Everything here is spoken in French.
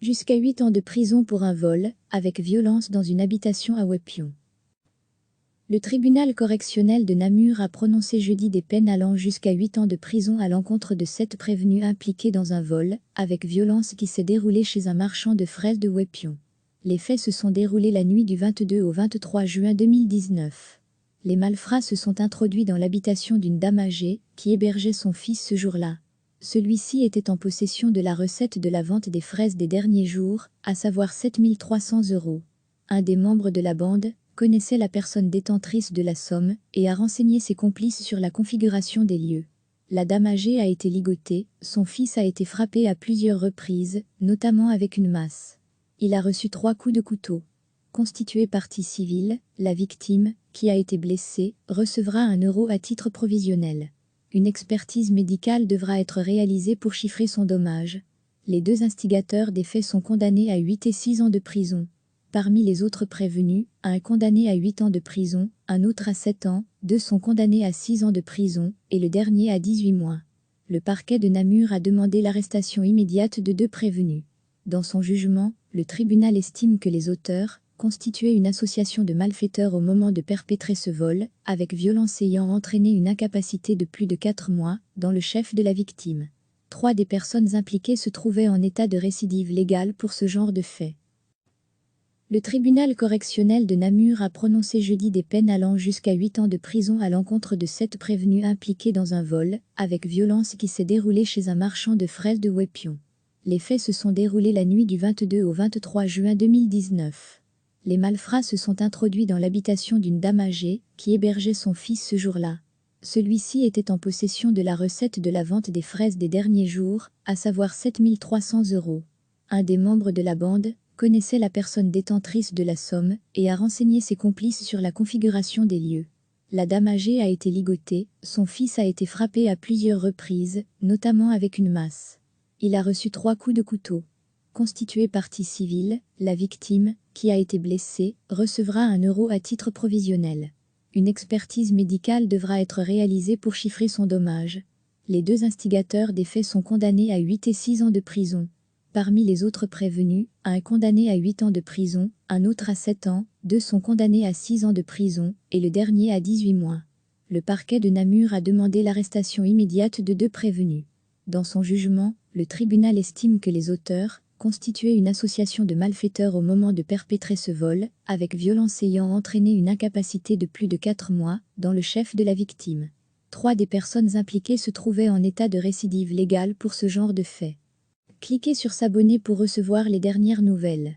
Jusqu'à 8 ans de prison pour un vol, avec violence dans une habitation à Wépion. Le tribunal correctionnel de Namur a prononcé jeudi des peines allant jusqu'à 8 ans de prison à l'encontre de 7 prévenus impliqués dans un vol, avec violence qui s'est déroulé chez un marchand de fraises de Wépion. Les faits se sont déroulés la nuit du 22 au 23 juin 2019. Les malfrats se sont introduits dans l'habitation d'une dame âgée, qui hébergeait son fils ce jour-là. Celui-ci était en possession de la recette de la vente des fraises des derniers jours, à savoir 7 300 €. Un des membres de la bande connaissait la personne détentrice de la somme et a renseigné ses complices sur la configuration des lieux. La dame âgée a été ligotée, son fils a été frappé à plusieurs reprises, notamment avec une masse. Il a reçu 3 coups de couteau. Constituée partie civile, la victime, qui a été blessée, recevra 1 € à titre provisionnel. Une expertise médicale devra être réalisée pour chiffrer son dommage. Les 2 instigateurs des faits sont condamnés à 8 et 6 ans de prison. Parmi les autres prévenus, un condamné à 8 ans de prison, un autre à 7 ans, 2 sont condamnés à 6 ans de prison, et le dernier à 18 mois. Le parquet de Namur a demandé l'arrestation immédiate de 2 prévenus. Dans son jugement, le tribunal estime que les auteurs constituaient une association de malfaiteurs au moment de perpétrer ce vol, avec violence ayant entraîné une incapacité de plus de 4 mois, dans le chef de la victime. 3 des personnes impliquées se trouvaient en état de récidive légale pour ce genre de fait. Le tribunal correctionnel de Namur a prononcé jeudi des peines allant jusqu'à 8 ans de prison à l'encontre de 7 prévenus impliqués dans un vol, avec violence qui s'est déroulé chez un marchand de fraises de Wépion. Les faits se sont déroulés la nuit du 22 au 23 juin 2019. Les malfrats se sont introduits dans l'habitation d'une dame âgée, qui hébergeait son fils ce jour-là. Celui-ci était en possession de la recette de la vente des fraises des derniers jours, à savoir 7 300 €. Un des membres de la bande connaissait la personne détentrice de la somme et a renseigné ses complices sur la configuration des lieux. La dame âgée a été ligotée, son fils a été frappé à plusieurs reprises, notamment avec une masse. Il a reçu 3 coups de couteau. Constituée partie civile, la victime, qui a été blessée, recevra 1 € à titre provisionnel. Une expertise médicale devra être réalisée pour chiffrer son dommage. Les 2 instigateurs des faits sont condamnés à 8 et 6 ans de prison. Parmi les autres prévenus, un condamné à 8 ans de prison, un autre à 7 ans, 2 sont condamnés à 6 ans de prison, et le dernier à 18 mois. Le parquet de Namur a demandé l'arrestation immédiate de 2 prévenus. Dans son jugement, le tribunal estime que les auteurs constituaient une association de malfaiteurs au moment de perpétrer ce vol, avec violence ayant entraîné une incapacité de plus de 4 mois, dans le chef de la victime. 3 des personnes impliquées se trouvaient en état de récidive légale pour ce genre de fait. Cliquez sur s'abonner pour recevoir les dernières nouvelles.